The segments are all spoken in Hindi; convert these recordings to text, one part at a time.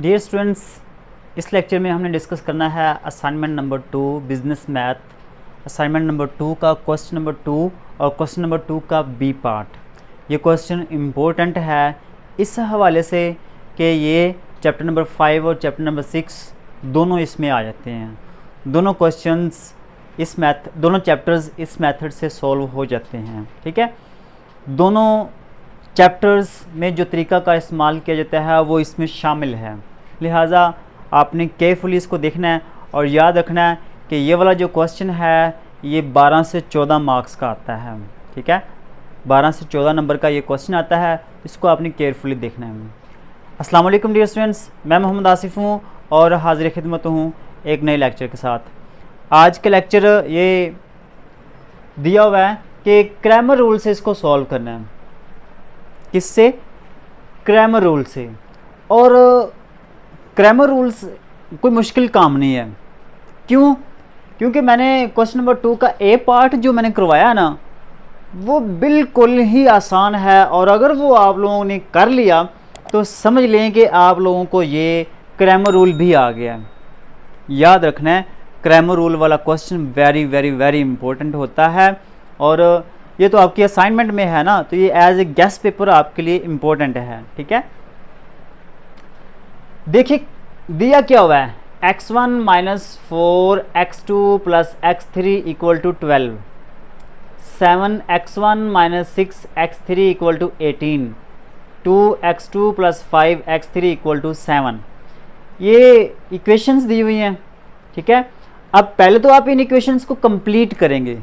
डियर स्टूडेंट्स, इस लेक्चर में हमने डिस्कस करना है assignment number 2 business math, assignment number 2 का क्वेश्चन नंबर 2 और क्वेश्चन नंबर 2 का बी पार्ट। ये क्वेश्चन इम्पोर्टेंट है इस हवाले से कि ये चैप्टर नंबर 5 और चैप्टर नंबर 6 दोनों इसमें आ जाते हैं। दोनों क्वेश्चंस दोनों चैप्टर्स इस मेथड से सॉल्व हो जाते हैं। ठीक है, दोनों चैप्टर्स में जो तरीका का इस्तेमाल किया जाता है वो इसमें शामिल है, लिहाजा आपने केयरफुली इसको देखना है और याद रखना है कि ये वाला जो क्वेश्चन है ये 12 से 14 मार्क्स का आता है। ठीक है, 12 से 14 नंबर का ये क्वेश्चन आता है, इसको आपने केयरफुली देखना है। अस्सलाम वालेकुम डियर स्टूडेंट्स, मैं मोहम्मद आसिफ हूँ और हाजिर खिदमत हूँ एक नए लेक्चर के साथ। आज का लेक्चर ये दिया हुआ है कि क्रैमर रूल से इसको सॉल्व करना है। किससे? क्रैमर रूल से। और क्रैमर रूल्स कोई मुश्किल काम नहीं है। क्यों? क्योंकि मैंने क्वेश्चन नंबर 2 का ए पार्ट जो मैंने करवाया ना वो बिल्कुल ही आसान है, और अगर वो आप लोगों ने कर लिया तो समझ लें कि आप लोगों को ये क्रैमर रूल भी आ गया है। याद रखना है, क्रैमर रूल वाला question very very very important होता है, और ये तो आपकी असाइनमेंट में है ना, तो ये एज ए गेस्ट पेपर आपके लिए इम्पोर्टेंट है। ठीक है, देखिए दिया क्या हुआ है, x1 minus 4 x2 plus x3 equal to 12, 7x1 minus 6 x3 equal to 18, 2x2 plus 5 x3 equal to 7। ये इक्वेशंस दी हुई हैं। ठीक है, अब पहले तो आप इन इक्वेशंस को कंप्लीट करेंगे।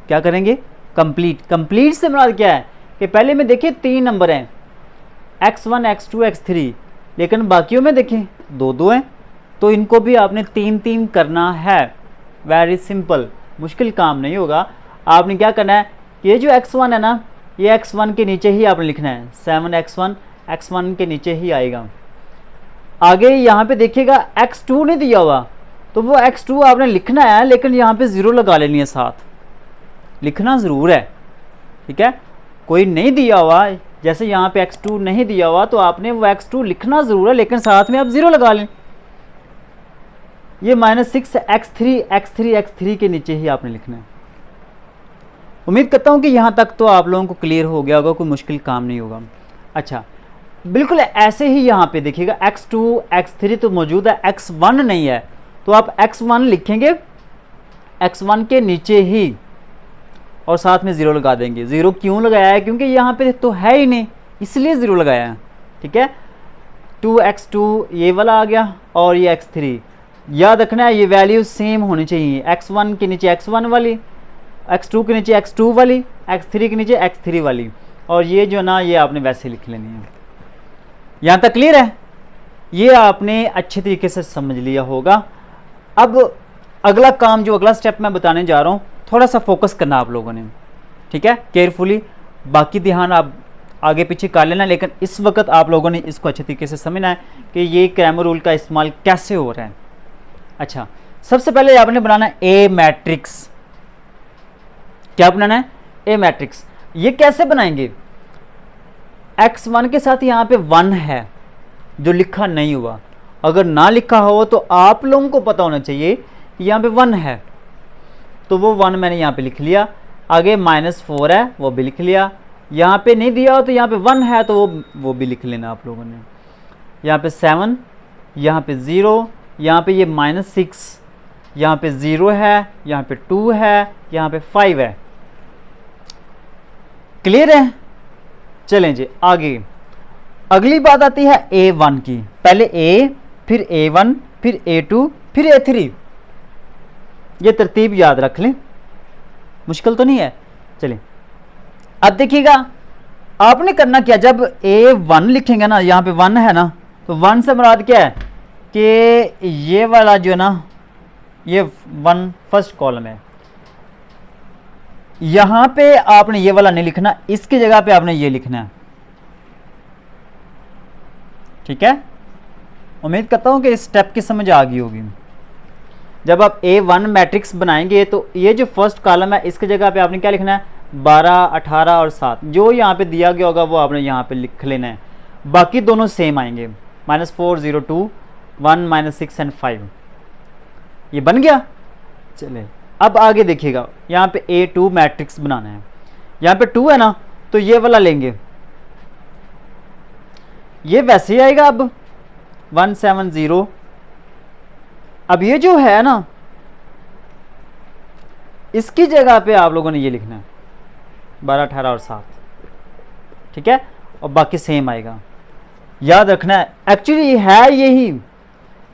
क्या करेंगे? कंप्लीट से मुराद क्या है कि पहले में देखिए 3 नंबर हैं, x1 x2 x3, लेकिन बाकियों में देखें 2 हैं, तो इनको भी आपने 3 करना है। वेरी सिंपल, मुश्किल काम नहीं होगा। आपने क्या करना है कि ये जो x1 है ना, ये x1 के नीचे ही आपने लिखना है, 7x1 x1 के नीचे ही आएगा। आगे यहाँ पे देखिएगा x2 नहीं दिया हुआ, तो वो x2 आपने लिखना है, लेकिन यहाँ पे 0 लगा लेनी है, साथ लिखना ज़रूर है। ठीक है, कोई नहीं दिया हुआ, जैसे यहाँ पे x2 नहीं दिया हुआ तो आपने वो x2 लिखना ज़रूर है, लेकिन साथ में आप 0 लगा लें। ये -6 x3 के नीचे ही आपने लिखना है। उम्मीद करता हूँ कि यहाँ तक तो आप लोगों को क्लियर हो गया होगा, कोई मुश्किल काम नहीं होगा। अच्छा, बिल्कुल ऐसे ही यहाँ पे देखिएगा x2 x3 तो मौजूद है, x1 नहीं है, तो आप x1 लिखेंगे x1 के नीचे ही और साथ में 0 लगा देंगे। 0 क्यों लगाया है? क्योंकि यहाँ पे तो है ही नहीं, इसलिए 0 लगाया है। ठीक है, 2x2 ये वाला आ गया और ये x3। याद रखना है ये वैल्यू सेम होनी चाहिए, x1 के नीचे x1 वाली, x2 के नीचे x2 वाली, x3 के नीचे x3 वाली, और ये जो ना ये आपने वैसे लिख लेनी है। यहाँ तक क्लियर है? ये आपने अच्छे तरीके से समझ लिया होगा। अब अगला काम, जो अगला स्टेप मैं बताने जा रहा हूँ, थोड़ा सा फोकस करना आप लोगों ने। ठीक है, केयरफुली, बाकी ध्यान आप आगे पीछे कर लेना, लेकिन इस वक्त आप लोगों ने इसको अच्छे तरीके से समझना है कि ये क्रैमर रूल का इस्तेमाल कैसे हो रहा है। अच्छा, सबसे पहले आपने बनाना है ए मैट्रिक्स। क्या बनाना है? ए मैट्रिक्स। ये कैसे बनाएंगे? x1 के साथ यहाँ पे 1 है जो लिखा नहीं हुआ, अगर ना लिखा हो तो आप लोगों को पता होना चाहिए कि यहाँ पे 1 है, तो वो 1 मैंने यहाँ पे लिख लिया। आगे -4 है, वो भी लिख लिया। यहाँ पे नहीं दिया हो तो यहाँ पे 1 है, तो वो भी लिख लेना आप लोगों ने। यहाँ पे 7, यहाँ पे 0, यहाँ पे ये -6, यहाँ पे 0 है, यहाँ पे 2 है, यहाँ पे 5 है। क्लियर है? चलें जी आगे। अगली बात आती है A1 की। पहले A, फिर A1, फिर A2, फिर A3। ये तरतीब याद रख लें, मुश्किल तो नहीं है। चलिए अब देखिएगा आपने करना क्या, जब A1 लिखेंगे ना, यहाँ पे 1 है ना, तो 1 से मुराद क्या है कि ये वाला जो ना, ये 1 फर्स्ट कॉलम है। यहाँ पे आपने ये वाला नहीं लिखना, इसकी जगह पे आपने ये लिखना है। ठीक है, उम्मीद करता हूँ कि इस स्टेप की समझ आ गई होगी। जब आप A1 मैट्रिक्स बनाएंगे तो ये जो फर्स्ट कॉलम है इसकी जगह पे आपने क्या लिखना है, 12, 18 और 7 जो यहाँ पे दिया गया होगा वो आपने यहाँ पे लिख लेना है। बाकी दोनों सेम आएंगे, -4, 0, 2 1 माइनस 6 एंड 5, ये बन गया। चले अब आगे देखिएगा, यहाँ पे A2 मैट्रिक्स बनाना है, यहाँ पे 2 है ना, तो ये वाला लेंगे, ये वैसे ही आएगा। अब 170, अब ये जो है ना, इसकी जगह पे आप लोगों ने ये लिखना है 12, 18 और 7, ठीक है, और बाकी सेम आएगा। याद रखना है एक्चुअली है यही,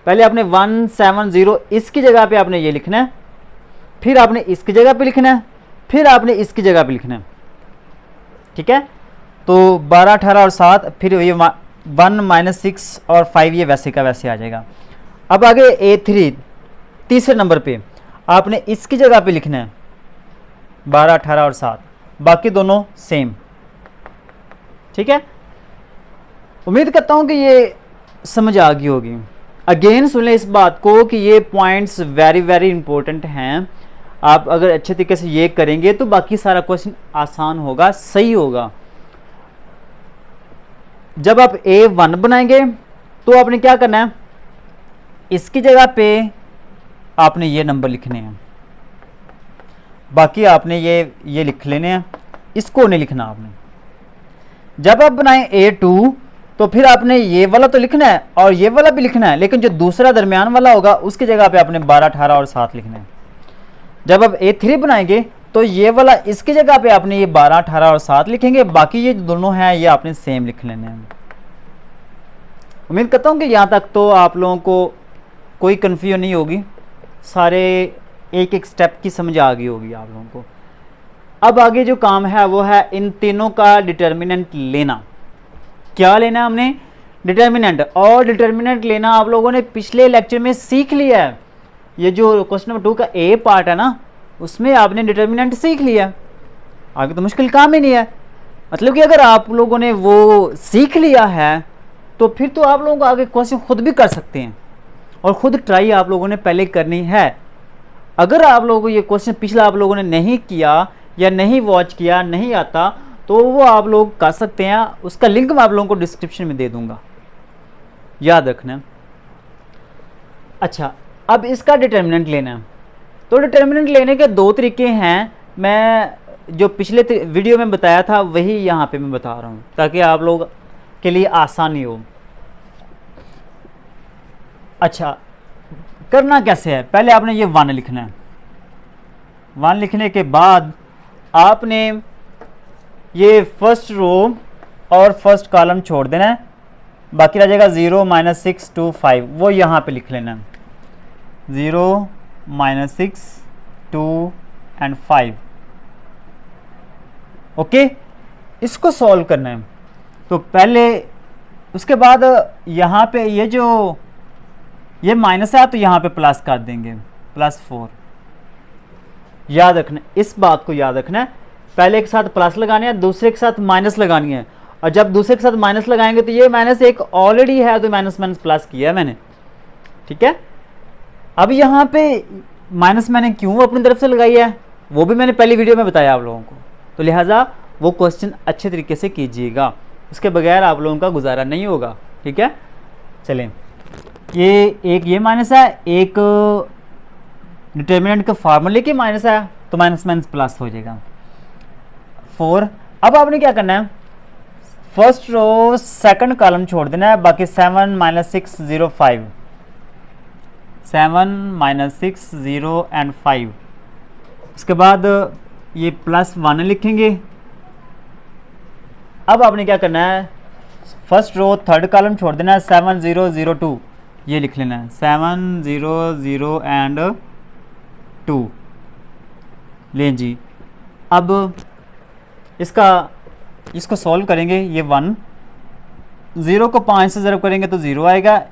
पहले आपने 170 इसकी जगह पे आपने ये लिखना है, फिर आपने इसकी जगह पे लिखना है, फिर आपने इसकी जगह पे लिखना है, ठीक है। तो 12, 18 और 7, फिर ये 1 माइनस 6 और 5, ये वैसे का वैसे आ जाएगा। अब आगे A3 तीसरे नंबर पे आपने इसकी जगह पे लिखना है 12, 18 और 7, बाकी दोनों सेम, ठीक है। उम्मीद करता हूं कि ये समझ आ गई होगी। अगेन सुन लें इस बात को कि ये पॉइंट्स वेरी वेरी इंपॉर्टेंट हैं। आप अगर अच्छे तरीके से ये करेंगे तो बाकी सारा क्वेश्चन आसान होगा, सही होगा। जब आप A1 बनाएंगे तो आपने क्या करना है, इसकी जगह पे आपने ये नंबर लिखने हैं, बाकी आपने ये लिख लेने हैं, इसको नहीं लिखना आपने। जब आप बनाएं A2 तो फिर आपने ये वाला तो लिखना है और ये वाला भी लिखना है, लेकिन जो दूसरा दरमियान वाला होगा उसकी जगह पे आपने 12, 18 और 7 लिखना है। जब आप A3 बनाएंगे तो ये वाला इसकी जगह पे आपने ये 12, 18 और 7 लिखेंगे, बाकी ये दोनों हैं ये आपने सेम लिख लेने हैं। उम्मीद करता हूँ कि यहाँ तक तो आप लोगों को कोई कन्फ्यूजन नहीं होगी, सारे एक एक स्टेप की समझ आ गई होगी आप लोगों को। अब आगे जो काम है वो है इन तीनों का डिटर्मिनेंट लेना। क्या लेना है हमने, डिटर्मिनेंट, और डिटर्मिनेंट लेना आप लोगों ने पिछले लेक्चर में सीख लिया है। ये जो क्वेश्चन नंबर 2 का A पार्ट है ना, उसमें आपने डिटर्मिनेंट सीख लिया, आगे तो मुश्किल काम ही नहीं है। मतलब कि अगर आप लोगों ने वो सीख लिया है तो फिर तो आप लोगों को आगे क्वेश्चन खुद भी कर सकते हैं, और खुद ट्राई आप लोगों ने पहले करनी है। अगर आप लोगों को ये क्वेश्चन पिछला आप लोगों ने नहीं किया या नहीं वॉच किया, नहीं आता, तो वो आप लोग कर सकते हैं, उसका लिंक मैं आप लोगों को डिस्क्रिप्शन में दे दूंगा, याद रखना। अच्छा, अब इसका डिटर्मिनेंट लेना है, तो डिटर्मिनेंट लेने के दो तरीके हैं। मैं जो पिछले वीडियो में बताया था वही यहाँ पे मैं बता रहा हूँ, ताकि आप लोग के लिए आसानी हो। अच्छा, करना कैसे है, पहले आपने ये 1 लिखना है। 1 लिखने के बाद आपने ये फर्स्ट रो और फर्स्ट कॉलम छोड़ देना है, बाकी रह जाएगा 0, -6, 2, 5, वो यहाँ पे लिख लेना है, 0, -6, 2 एंड 5। ओके, इसको सॉल्व करना है। तो पहले उसके बाद यहाँ पे ये माइनस है तो यहाँ पे प्लस कर देंगे, +4। याद रखना, इस बात को याद रखना है, पहले के साथ प्लस लगाने हैं, दूसरे के साथ माइनस लगानी है। और जब दूसरे के साथ माइनस लगाएंगे तो ये माइनस एक ऑलरेडी है, तो माइनस माइनस प्लस किया है मैंने, ठीक है। अब यहाँ पे माइनस मैंने क्यों अपनी तरफ से लगाई है वो भी मैंने पहली वीडियो में बताया आप लोगों को, तो लिहाजा वो क्वेश्चन अच्छे तरीके से कीजिएगा, उसके बगैर आप लोगों का गुजारा नहीं होगा, ठीक है। चलें, ये माइनस है, एक डिटर्मिनेंट के फार्मूले की माइनस है, तो माइनस माइनस प्लस हो जाएगा 4। अब आपने क्या करना है, फर्स्ट रो सेकंड कॉलम छोड़ देना है, बाकी 7, -6, 0, 5, 7, -6, 0 एंड 5। उसके बाद ये +1 लिखेंगे। अब आपने क्या करना है, फर्स्ट रो थर्ड कॉलम छोड़ देना है, 7, 0, 0, 2, ये लिख लेना है, 7, 0, 0 एंड 2। लें जी, अब इसको सॉल्व करेंगे। ये 1, 0 को 5 से ज़रब करेंगे तो 0 आएगा,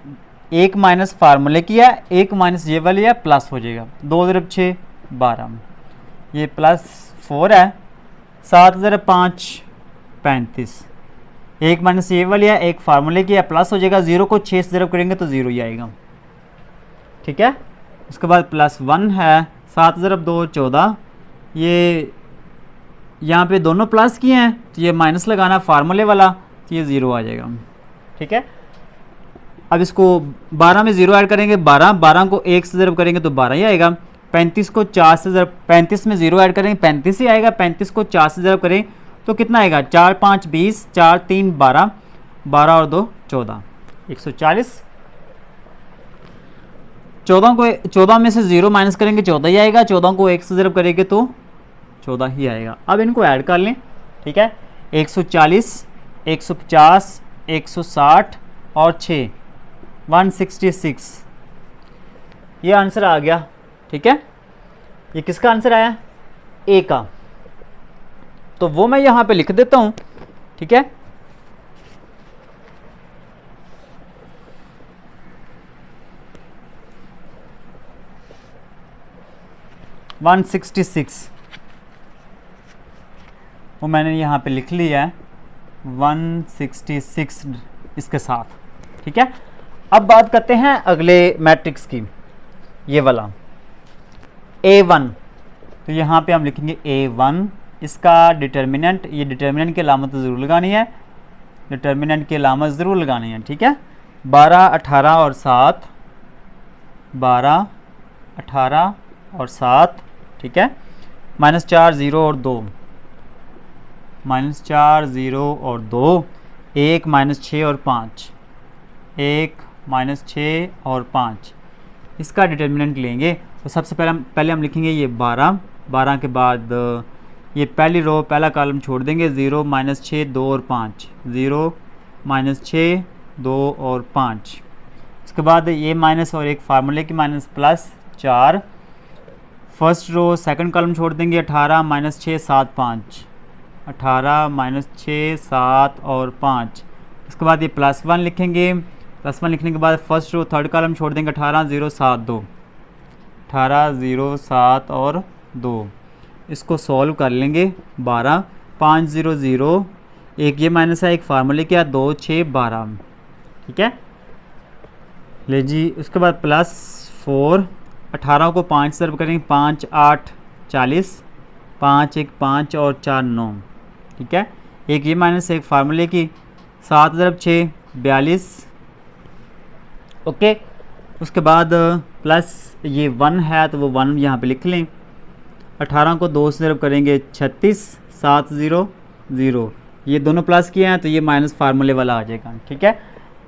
एक माइनस फार्मूले की है, एक माइनस ये वाली है, प्लस हो जाएगा, 2 ज़रब 6, 12, ये +4 है, 7 ज़रब 5, 35, एक माइनस ये वाली है, एक फार्मूले की है, प्लस हो जाएगा, 0 को 6 से ज़रब करेंगे तो 0 ही आएगा, ठीक है। उसके बाद +1 है, 7 ज़रब 2, 14, ये यहाँ पे दोनों प्लस किए हैं तो ये माइनस लगाना फार्मूले वाला, तो ये 0 आ जाएगा, ठीक है। अब इसको 12 में 0 ऐड करेंगे 12, 12 को 1 से ज़रब करेंगे तो 12 ही आएगा। 35 को 4 से ज़रब, 35 में 0 ऐड करेंगे 35 ही आएगा। 35 को 4 से ज़रब करें तो कितना आएगा, 4 5 20, 4 3 12, 12 और 2 14, 140। 14 में से 0 माइनस करेंगे 14 ही आएगा। 14 को 1 से ज़रब करेंगे तो 14 ही आएगा। अब इनको ऐड कर लें, ठीक है। 140, 150, 160 और 6, 166, ये आंसर आ गया, ठीक है। ये किसका आंसर आया, ए का। तो वो मैं यहां पे लिख देता हूं, ठीक है। वन 166 वो मैंने यहाँ पे लिख लिया है 166 इसके साथ, ठीक है। अब बात करते हैं अगले मैट्रिक्स की, ये वाला A1। तो यहाँ पे हम लिखेंगे A1, इसका डिटर्मिनेंट, ये डिटर्मिनेंट की अलामत ज़रूर लगानी है, डिटर्मिनेंट की अलामत ज़रूर लगानी है, ठीक है। 12 18 और 7, 12 18 और 7, ठीक है। -4 0 और 2, -4 0 और 2, 1 -6 और 5, 1 -6 और 5, इसका डिटर्मिनेंट लेंगे। तो सबसे पहले हम लिखेंगे ये 12, 12 के बाद ये पहली रो पहला कॉलम छोड़ देंगे, 0 -6 2 और 5, 0 -6 2 और 5। इसके बाद ये माइनस और एक फार्मूले की minus plus 4, first row second column छोड़ देंगे, 18 -6 7 5, 18 -6 7 और 5। इसके बाद ये +1 लिखेंगे, +1 लिखने के बाद फर्स्ट रो थर्ड कॉलम छोड़ देंगे, 18 0 7 2, 18 0 7 और 2। इसको सॉल्व कर लेंगे, 12 5 0 0, एक ये माइनस है, एक फार्मूले क्या, 2 6 12, ठीक है। ले जी, उसके बाद +4, 18 को 5 से ज़रब करेंगे, 5 8 40, 5 1 5 और 4 9, ठीक है। एक ये माइनस एक फार्मूले की, 7 ज़रब 6 42, ओके। उसके बाद प्लस ये 1 है तो वो 1 यहाँ पे लिख लें। 18 को 2 से ज़रब करेंगे 36, 7 0 0, ये दोनों प्लस किए हैं तो ये माइनस फार्मूले वाला आ जाएगा, ठीक है।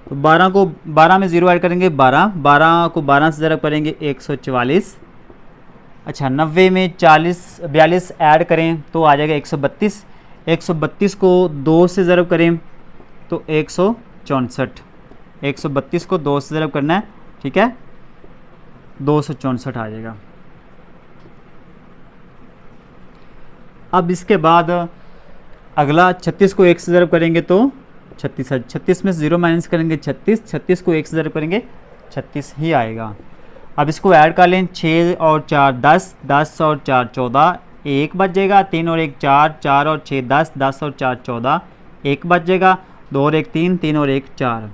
तो 12 में 0 ऐड करेंगे 12, 12 को 12 से ज़रब करेंगे 144। अच्छा, 90 में 42 ऐड करें तो आ जाएगा 132, 132 को 2 से ज़रब करें तो 164, 132 को 2 से ज़रब करना है, ठीक है, 264 आ जाएगा। अब इसके बाद अगला 36 को 1 से ज़रब करेंगे तो 36, 36 में 0 माइनस करेंगे 36, 36 को 1 से ज़रब करेंगे 36 ही आएगा। अब इसको ऐड कर लें, 6 और 4 10, 10 और 4 14, 1 बच जाएगा, 3 और 1 4, 4 और 6 10, 10 और 4 14, 1 बच जाएगा, 2 और 1 3, 3 और 1 4,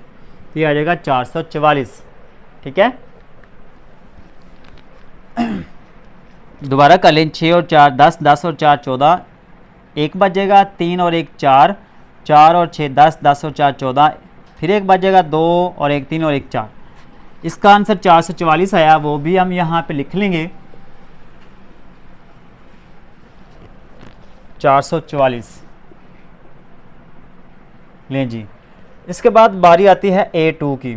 ये आ जाएगा 444, ठीक है। दोबारा कर लें, 6 और 4 10, 10 और 4 14, 1 बच जाएगा, 3 और 1 4, 4 और 6 10, 10 और 4 14, फिर 1 बच जाएगा, 2 और 1 3 और 1 4। इसका आंसर 444 आया, वो भी हम यहाँ पे लिख लेंगे 444, लें जी। इसके बाद बारी आती है A2 की।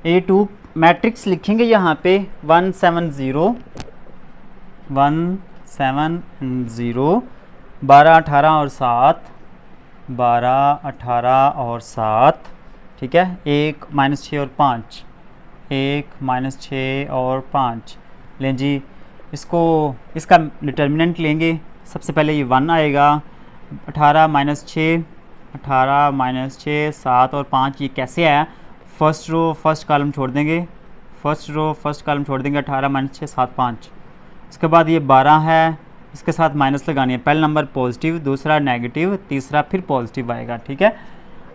A2 मैट्रिक्स लिखेंगे यहाँ पे 1 7 0, 1 7 0, 12 18 और 7, 12 18 और 7, ठीक है। 1 -6 और 5, 1 -6 और 5, लें जी। इसका डिटर्मिनेंट लेंगे, सबसे पहले ये 1 आएगा, 18 -6, 18 -6 7 और 5, ये कैसे आया, फर्स्ट रो फर्स्ट कॉलम छोड़ देंगे, फर्स्ट रो फर्स्ट कॉलम छोड़ देंगे, 18 -6 7 5। इसके बाद ये 12 है, इसके साथ माइनस लगानी है, पहला नंबर पॉजिटिव, दूसरा नेगेटिव, तीसरा फिर पॉजिटिव आएगा, ठीक है।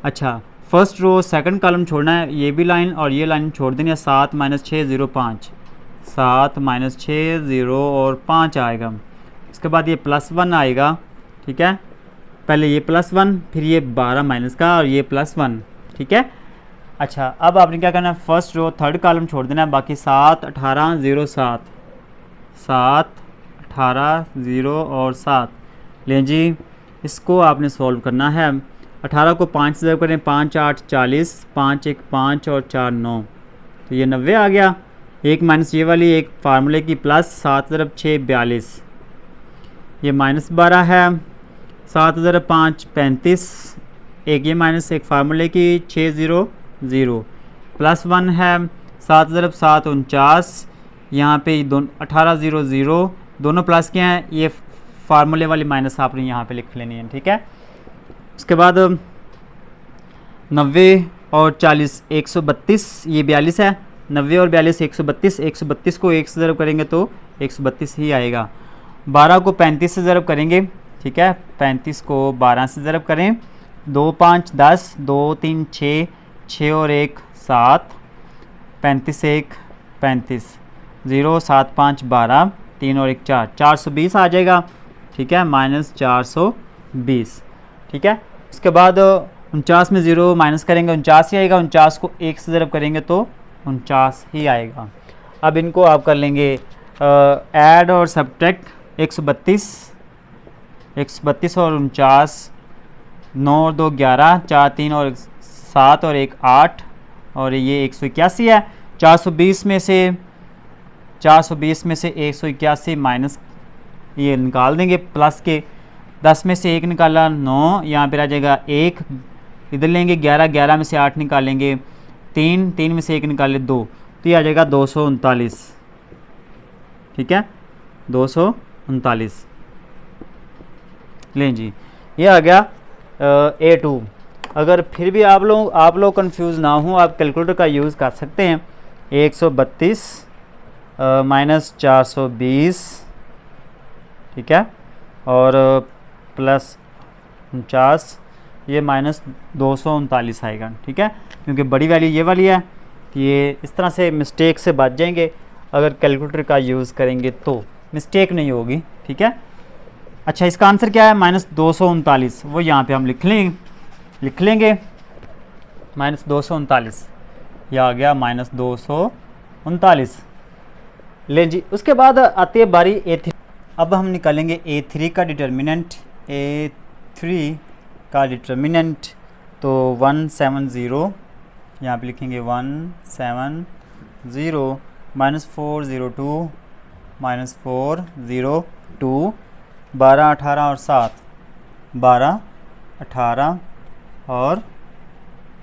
अच्छा, फर्स्ट रो सेकंड कॉलम छोड़ना है, ये भी लाइन और ये लाइन छोड़ देनी है, 7 -6 0 5, 7 -6 0 और 5 आएगा। इसके बाद ये +1 आएगा, ठीक है, पहले ये +1 फिर ये 12 माइनस का और ये +1, ठीक है। अच्छा, अब आपने क्या करना है, फर्स्ट रो थर्ड कॉलम छोड़ देना है, बाकी 7 18 0 7, 7 18 0 और 7। लें जी, इसको आपने सॉल्व करना है। 18 को 5 से ज़रब करें, 5 8 40, 5 1 5 और 4 9, तो ये 90 आ गया। एक माइनस ये वाली एक फार्मूले की प्लस 7 ज़रब 6 42, ये माइनस 12 है। 7 ज़रब 5 35, एक ये माइनस एक फार्मूले की 6 0 0 प्लस 1 है। 7 ज़रब 7 49, यहाँ पे दोनों 18 0 0 दोनों प्लस के हैं, ये फार्मूले वाली माइनस आपने यहाँ पे लिख लेनी है, ठीक है। उसके बाद 90 और 40 132, ये 42 है। 90 और 42 132, 132 को 1 से ज़रब करेंगे तो 132 ही आएगा। 12 को 35 से ज़रब करेंगे, ठीक है, 35 को 12 से ज़रब करें, 2 5 10, 2 3 6, 6 और 1 7, 35 1 35, 0 7 5 12, 3 और 1 4, 420 आ जाएगा, ठीक है, माइनस 420, ठीक है। उसके बाद 49 में 0 माइनस करेंगे 49 ही आएगा, 49 को 1 से ज़रब करेंगे तो 49 ही आएगा। अब इनको आप कर लेंगे ऐड और सब्ट्रैक्ट, 132 और 49, 9 और 2 11, 4 3 और 7 और 1 8, और ये 181 है। 420 में से 181 माइनस ये निकाल देंगे प्लस के, 10 में से 1 निकाला 9, यहाँ पे आ जाएगा 1, इधर लेंगे 11, 11 में से 8 निकालेंगे 3, 3 में से 1 निकाले 2, तो ये आ जाएगा 239, ठीक है, 239। लें जी, ये आ गया A2। अगर फिर भी आप लोग कंफ्यूज ना हो, आप कैलकुलेटर का यूज़ कर सकते हैं। 132 माइनस 420, ठीक है, और प्लस 49, ये माइनस 239 आएगा, ठीक है, क्योंकि बड़ी वैल्यू ये वाली है, तो ये इस तरह से मिस्टेक से बच जाएंगे। अगर कैलकुलेटर का यूज़ करेंगे तो मिस्टेक नहीं होगी, ठीक है। अच्छा, इसका आंसर क्या है, माइनस 239, वो यहाँ पे हम लिख लेंगे माइनस 239, यह आ गया माइनस 239। ले जी, उसके बाद आती है बारी A3। अब हम निकालेंगे A3 का डिटर्मिनेंट। A3 का डिटर्मिनेंट तो 170, यहाँ पे लिखेंगे 170 माइनस 402 माइनस 402, 12 18 और 7, 12 18 और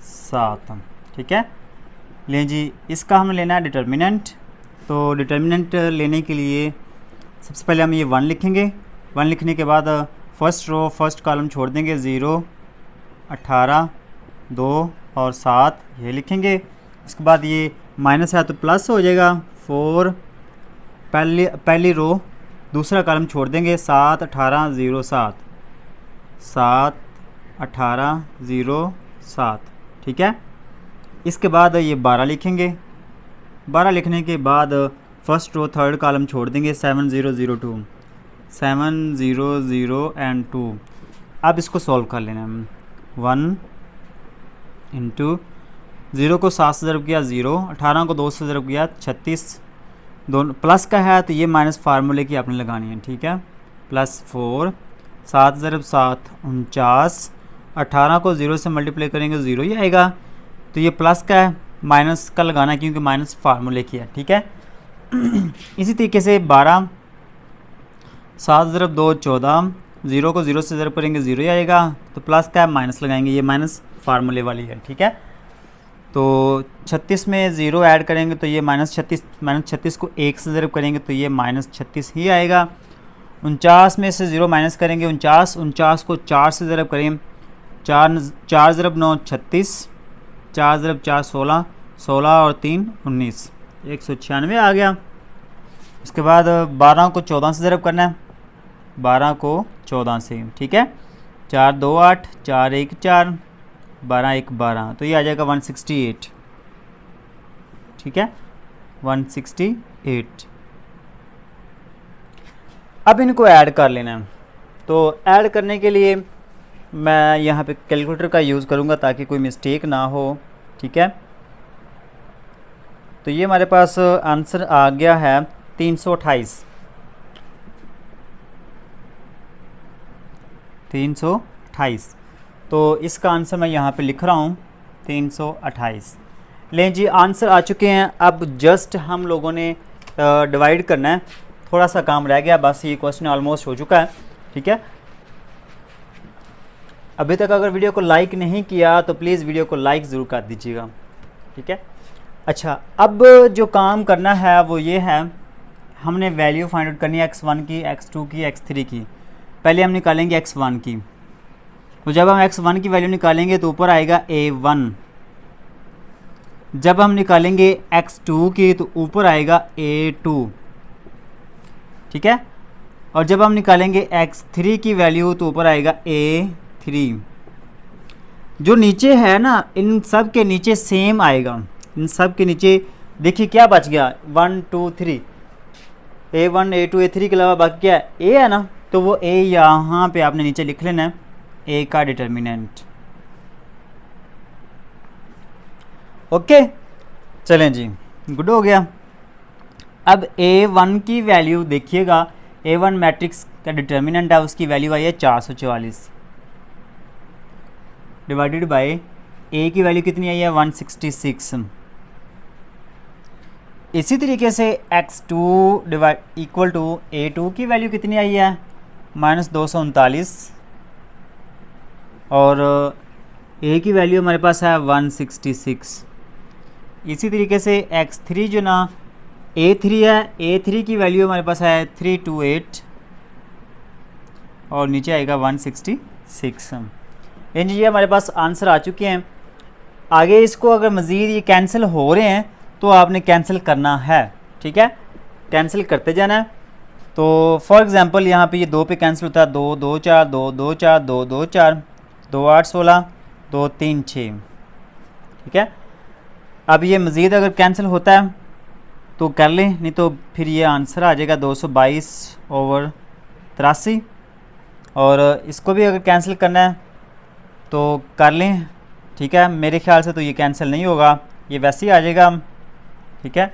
7, ठीक है। लें जी, इसका हमें लेना है डिटर्मिनेंट। तो डिटर्मिनेंट लेने के लिए सबसे पहले हम ये 1 लिखेंगे। 1 लिखने के बाद फर्स्ट रो फर्स्ट कॉलम छोड़ देंगे, 0 18 2 और 7 ये लिखेंगे। उसके बाद ये माइनस है तो प्लस हो जाएगा, 4 पहली रो दूसरा कॉलम छोड़ देंगे, 7 18 0 7, 7 18 0 7, ठीक है। इसके बाद ये 12 लिखेंगे। 12 लिखने के बाद फर्स्ट रो थर्ड कॉलम छोड़ देंगे, 7 0 0 2, 7 0 0 एंड 2। अब इसको सॉल्व कर लेना है। 1 इंटू 0 को 7 से ज़रब किया 0, 18 को 2 से ज़रब किया 36, दोनों प्लस का है तो ये माइनस फार्मूले की आपने लगानी है, ठीक है। प्लस 4, 7 ज़रब 7 49, 18 को 0 से मल्टीप्लाई करेंगे 0 ही आएगा, तो ये प्लस का है, माइनस का लगाना है क्योंकि माइनस फार्मूले की है, ठीक है। इसी तरीके से 12, 7 ज़रब 2 14, 0 को 0 से ज़रब करेंगे 0 ही आएगा, तो प्लस का है माइनस लगाएंगे, ये माइनस फार्मूले वाली है, ठीक है। तो 36 में 0 ऐड करेंगे तो ये माइनस 36 को 1 से ज़रब करेंगे तो ये माइनस 36 ही आएगा। 49 में से 0 माइनस करेंगे 49 को 4 से ज़रब करेंगे, 4 ज़रब 9 36, 4 ज़रब 4 16, 16 और 3 19, 196 आ गया। उसके बाद 12 को 14 से ज़रब करना है, 12 को 14 से, ठीक है। 4 2 8, 4 1 4, 12 1 12, तो ये आ जाएगा 168, ठीक है, 168। अब इनको ऐड कर लेना है। तो ऐड करने के लिए मैं यहाँ पे कैलकुलेटर का यूज़ करूँगा ताकि कोई मिस्टेक ना हो, ठीक है। तो ये हमारे पास आंसर आ गया है 328। 328, तो इसका आंसर मैं यहाँ पे लिख रहा हूँ 328। लें जी, आंसर आ चुके हैं। अब जस्ट हम लोगों ने डिवाइड करना है, थोड़ा सा काम रह गया, बस ये क्वेश्चन ऑलमोस्ट हो चुका है, ठीक है। अभी तक अगर वीडियो को लाइक नहीं किया तो प्लीज़ वीडियो को लाइक ज़रूर कर दीजिएगा, ठीक है। अच्छा, अब जो काम करना है वो ये है, हमने वैल्यू फाइंड आउट करनी है x1 की, x2 की, x3 की। पहले हम निकालेंगे x1 की, तो जब हम x1 की वैल्यू निकालेंगे तो ऊपर आएगा a1। जब हम निकालेंगे x2 की तो ऊपर आएगा a2, ठीक है। और जब हम निकालेंगे x3 की वैल्यू तो ऊपर आएगा a3। जो नीचे है ना, इन सब के नीचे सेम आएगा, इन सब के नीचे देखिए क्या बच गया, 1 2 3, a1 a2 a3 के अलावा बाकी क्या है, a है ना, तो वो a यहाँ पे आपने नीचे लिख लेना है, a का डिटर्मिनेंट। ओके, चलें जी, गुड हो गया। अब a1 की वैल्यू देखिएगा, a1 मैट्रिक्स का डिटर्मिनेंट है, उसकी वैल्यू आई है 444 डिवाइडेड बाय a की वैल्यू कितनी आई है 166। इसी तरीके से x2 divide equal to a2 की वैल्यू कितनी आई है -239, और a की वैल्यू हमारे पास है 166। इसी तरीके से x3 जो ना a3 है, a3 की वैल्यू हमारे पास है 328 और नीचे आएगा 166। ये हमारे पास आंसर आ चुके हैं। आगे इसको अगर मज़ीद ये कैंसिल हो रहे हैं तो आपने कैंसिल करना है, ठीक है, कैंसिल करते जाना है। तो फॉर एग्ज़ाम्पल यहाँ पे ये 2 पे कैंसिल होता है, 2 2 4 2 2 4 2 2 4 2 8 16 2 3 6, ठीक है। अब ये मज़ीद अगर कैंसिल होता है तो कर लें, नहीं तो फिर ये आंसर आ जाएगा 222/83। और इसको भी अगर कैंसिल करना है तो कर लें, ठीक है। मेरे ख्याल से तो ये कैंसिल नहीं होगा, ये वैसे ही आ जाएगा, ठीक है।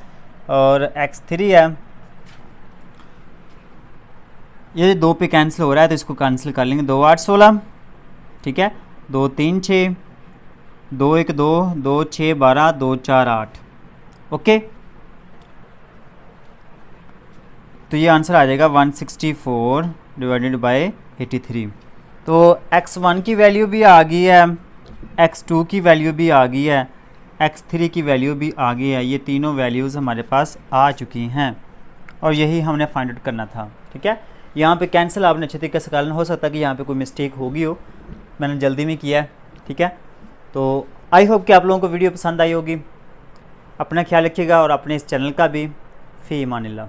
और x3 है, ये 2 पे कैंसिल हो रहा है तो इसको कैंसिल कर लेंगे, 2 8 16, ठीक है, 2 3 6 2 1 2 2 6 12 2 4 8, ओके। तो ये आंसर आ जाएगा 164 डिवाइडेड बाय 83। तो x1 की वैल्यू भी आ गई है, x2 की वैल्यू भी आ गई है, x3 की वैल्यू भी आ गई है। ये तीनों वैल्यूज़ हमारे पास आ चुकी हैं और यही हमने फाइंड आउट करना था, ठीक है। यहाँ पे कैंसिल आपने अच्छे तरीके से करना, हो सकता है कि यहाँ पे कोई मिस्टेक होगी हो, मैंने जल्दी में किया है, ठीक है। तो आई होप कि आप लोगों को वीडियो पसंद आई होगी। अपना ख्याल रखिएगा और अपने इस चैनल का भी। फ़ी अमानिल्लाह।